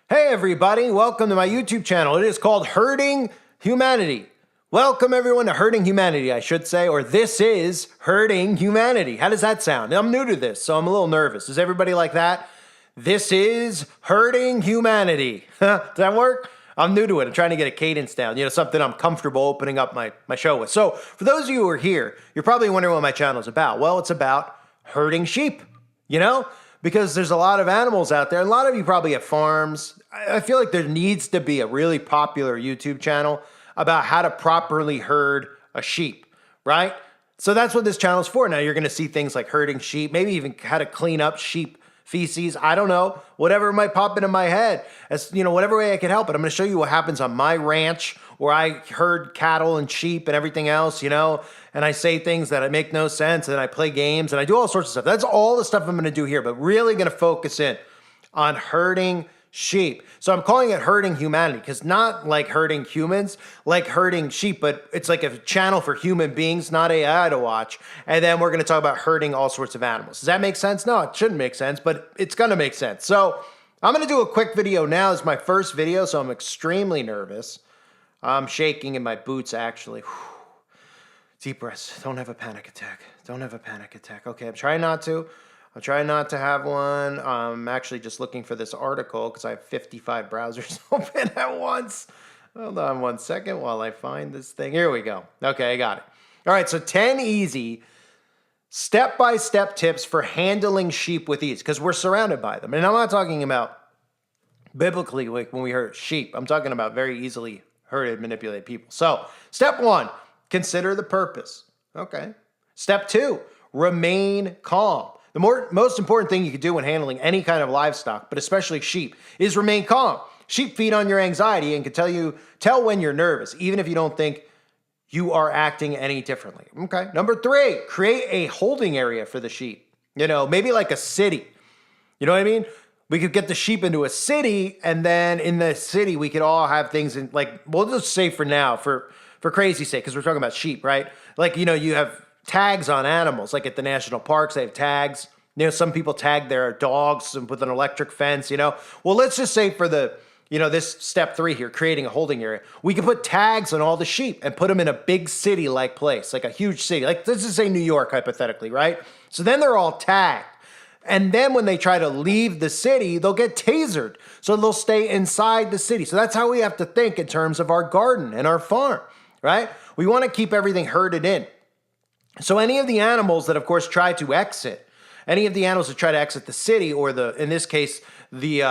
Hey everybody, welcome to my YouTube channel. It is called Herding Humanity. Welcome everyone to Herding Humanity, I should say, or this is Herding Humanity. How does that sound? I'm new to this, so I'm a little nervous. Is everybody like that? This is Herding Humanity. Does that work? I'm new to it. I'm trying to get a cadence down, something I'm comfortable opening up my show with. So for those of you who are here, you're probably wondering what my channel is about. Well, it's about herding sheep, because there's a lot of animals out there. A lot of you probably have farms. I feel like there needs to be a really popular YouTube channel about how to properly herd a sheep, right? So that's what this channel is for. Now you're going to see things like herding sheep, maybe even how to clean up sheep feces. I don't know, whatever might pop into my head, as whatever way I can help it. I'm going to show you what happens on my ranch where I herd cattle and sheep and everything else, and I say things that make no sense, and I play games and I do all sorts of stuff. That's all the stuff I'm going to do here, but really going to focus in on herding sheep. So I'm calling it Herding Humanity because not like herding humans, like herding sheep, but it's like a channel for human beings, not AI to watch. And then we're going to talk about herding all sorts of animals. Does that make sense? No, it shouldn't make sense, but it's going to make sense. So I'm going to do a quick video now. It's my first video, so I'm extremely nervous. I'm shaking in my boots, actually. Whew. Deep breaths. Don't have a panic attack. Don't have a panic attack. Okay, I'm trying not to. I'm trying not to have one. I'm actually just looking for this article because I have 55 browsers open at once. Hold on one second while I find this thing. Here we go. Okay, I got it. All right, so 10 easy step-by-step tips for handling sheep with ease because we're surrounded by them. And I'm not talking about biblically like when we herd sheep. I'm talking about very easily herded, manipulated people. So step 1, consider the purpose. Okay. Step 2, remain calm. The most important thing you can do when handling any kind of livestock, but especially sheep, is remain calm. Sheep feed on your anxiety and can tell when you're nervous, even if you don't think you are acting any differently. Okay. Number 3, create a holding area for the sheep. Maybe like a city. You know what I mean? We could get the sheep into a city, and then in the city, we could all have things in, like, we'll just say for now, for crazy's sake, because we're talking about sheep, right? Like, you have tags on animals, like at the national parks, they have tags. Some people tag their dogs with an electric fence, Well, let's just say for this step 3 here, creating a holding area, we can put tags on all the sheep and put them in a big city-like place, like a huge city. Like, let's just say New York, hypothetically, right? So then they're all tagged. And then when they try to leave the city, they'll get tasered. So they'll stay inside the city. So that's how we have to think in terms of our garden and our farm, right? We want to keep everything herded in. So any of the animals that, of course, try to exit, any of the animals that try to exit the city, or in this case, the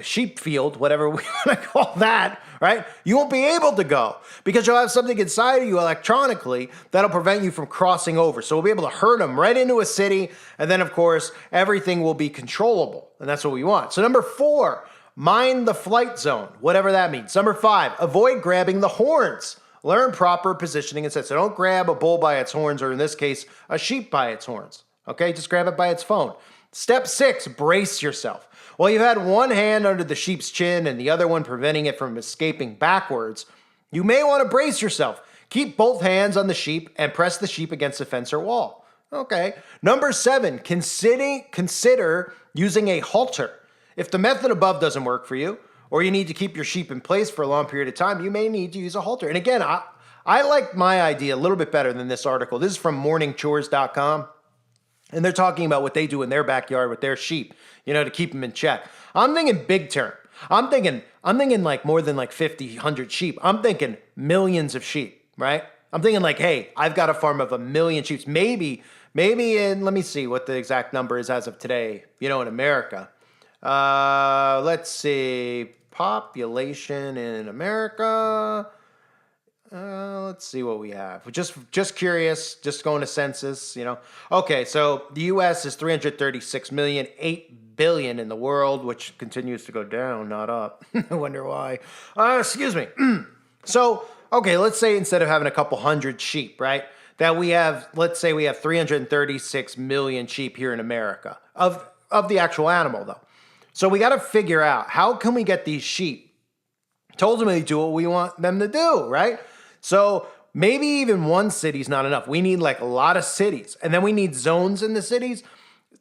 sheep field, whatever we want to call that, right? You won't be able to go because you'll have something inside of you electronically that'll prevent you from crossing over. So we'll be able to herd them right into a city, and then, of course, everything will be controllable, and that's what we want. So number 4, mind the flight zone, whatever that means. Number 5, avoid grabbing the horns. Learn proper positioning and set. So don't grab a bull by its horns, or in this case, a sheep by its horns. Okay, just grab it by its phone. Step 6, brace yourself. Well, you've had one hand under the sheep's chin and the other one preventing it from escaping backwards. You may want to brace yourself. Keep both hands on the sheep and press the sheep against a fence or wall. Okay. Number 7, consider using a halter. If the method above doesn't work for you, or you need to keep your sheep in place for a long period of time, you may need to use a halter. And again, I like my idea a little bit better than this article. This is from morningchores.com. And they're talking about what they do in their backyard with their sheep, to keep them in check. I'm thinking big term. I'm thinking like more than like 50, 100 sheep. I'm thinking millions of sheep, right? I'm thinking like, hey, I've got a farm of 1 million sheep. Maybe let me see what the exact number is as of today, in America. Let's see, population in America. Let's see what we have. Just curious, just going to census, Okay, so the U.S. is 336 million, 8 billion in the world, which continues to go down, not up. I wonder why. Excuse me. So, okay, let's say instead of having a couple hundred sheep, right, that let's say we have 336 million sheep here in America of the actual animal, though. So we got to figure out how can we get these sheep to ultimately do what we want them to do, right? So maybe even one city's not enough. We need like a lot of cities, and then we need zones in the cities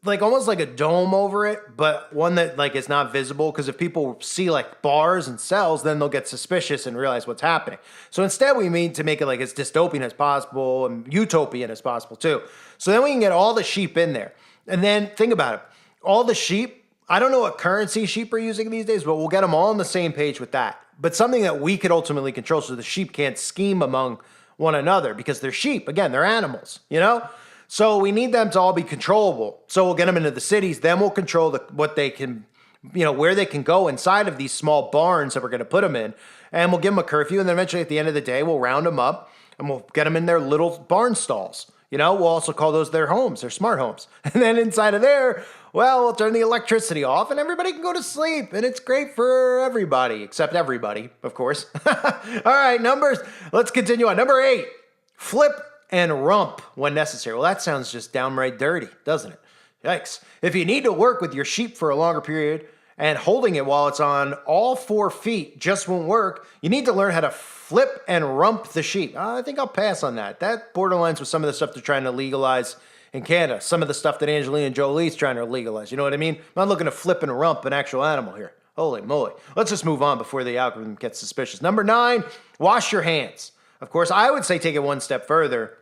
like almost like a dome over it, but one that like is not visible, because if people see like bars and cells, then they'll get suspicious and realize what's happening. So instead we mean to make it like as dystopian as possible and utopian as possible too. So then we can get all the sheep in there. And then think about it. All the sheep, I don't know what currency sheep are using these days, but we'll get them all on the same page with that. But something that we could ultimately control so the sheep can't scheme among one another, because they're sheep. Again, they're animals, you know? So we need them to all be controllable. So we'll get them into the cities. Then we'll control what they can, you know, where they can go inside of these small barns that we're going to put them in. And we'll give them a curfew. And then eventually at the end of the day, we'll round them up and we'll get them in their little barn stalls. You know, we'll also call those their homes, their smart homes. And then inside of there, well, we'll turn the electricity off and everybody can go to sleep. And it's great for everybody, except everybody, of course. All right, numbers. Let's continue on. Number 8, flip and rump when necessary. Well, that sounds just downright dirty, doesn't it? Yikes. If you need to work with your sheep for a longer period and holding it while it's on all 4 feet just won't work, you need to learn how to flip and rump the sheep. I think I'll pass on that. That borderlines with some of the stuff they're trying to legalize in Canada. Some of the stuff that Angelina Jolie's trying to legalize. You know what I mean? I'm not looking to flip and rump an actual animal here. Holy moly. Let's just move on before the algorithm gets suspicious. Number 9, wash your hands. Of course, I would say take it one step further.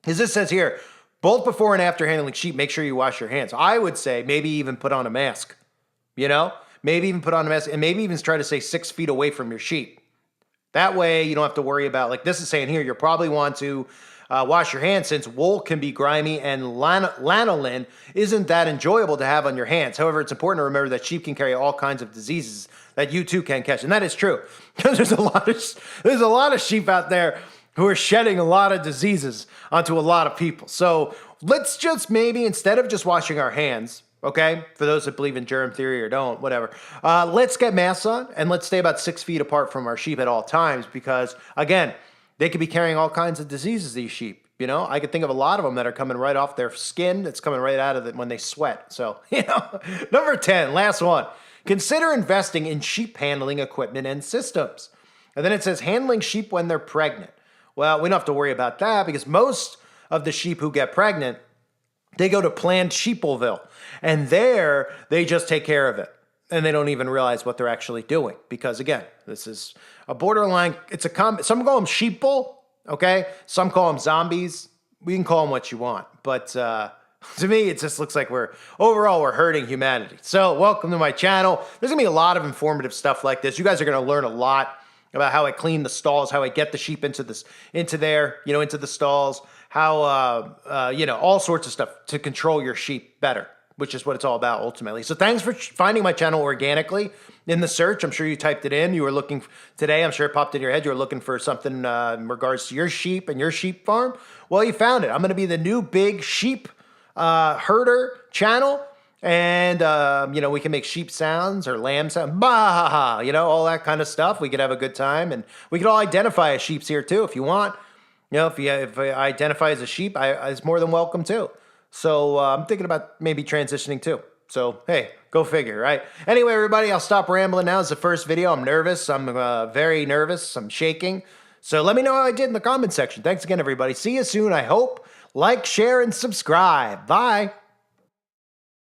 As this says here, both before and after handling sheep, make sure you wash your hands. I would say maybe even put on a mask. You know? Maybe even put on a mask and maybe even try to stay 6 feet away from your sheep. That way you don't have to worry about, like this is saying here, you'll probably want to wash your hands since wool can be grimy and lanolin isn't that enjoyable to have on your hands. However, it's important to remember that sheep can carry all kinds of diseases that you too can catch. And that is true. Because there's a lot of sheep out there who are shedding a lot of diseases onto a lot of people. So let's just maybe, instead of just washing our hands, okay, for those that believe in germ theory or don't, whatever, let's get masks on and let's stay about 6 feet apart from our sheep at all times, because again, they could be carrying all kinds of diseases, these sheep. You know, I could think of a lot of them that are coming right off their skin. That's coming right out of it when they sweat. So, you know, number 10, last one. Consider investing in sheep handling equipment and systems. And then it says handling sheep when they're pregnant. Well, we don't have to worry about that because most of the sheep who get pregnant, they go to Planned Sheepleville. And there, they just take care of it. And they don't even realize what they're actually doing. Because again, this is a borderline, it's a some call them sheeple, okay? Some call them zombies. We can call them what you want. But to me, it just looks like overall we're hurting humanity. So welcome to my channel. There's gonna be a lot of informative stuff like this. You guys are gonna learn a lot about how I clean the stalls, how I get the sheep into the stalls, how, you know, all sorts of stuff to control your sheep better, which is what it's all about ultimately. So thanks for finding my channel organically in the search. I'm sure you typed it in. You were looking today. I'm sure it popped in your head. You were looking for something in regards to your sheep and your sheep farm. Well, you found it. I'm going to be the new big sheep herder channel. And, you know, we can make sheep sounds or lamb sounds, bah, you know, all that kind of stuff. We could have a good time, and we could all identify as sheeps here too if you want. You know, if I identify as a sheep, it's more than welcome too. So I'm thinking about maybe transitioning too. So, hey, go figure, right? Anyway, everybody, I'll stop rambling now. It's the first video. I'm nervous. I'm very nervous. I'm shaking. So let me know how I did in the comment section. Thanks again, everybody. See you soon, I hope. Like, share, and subscribe. Bye.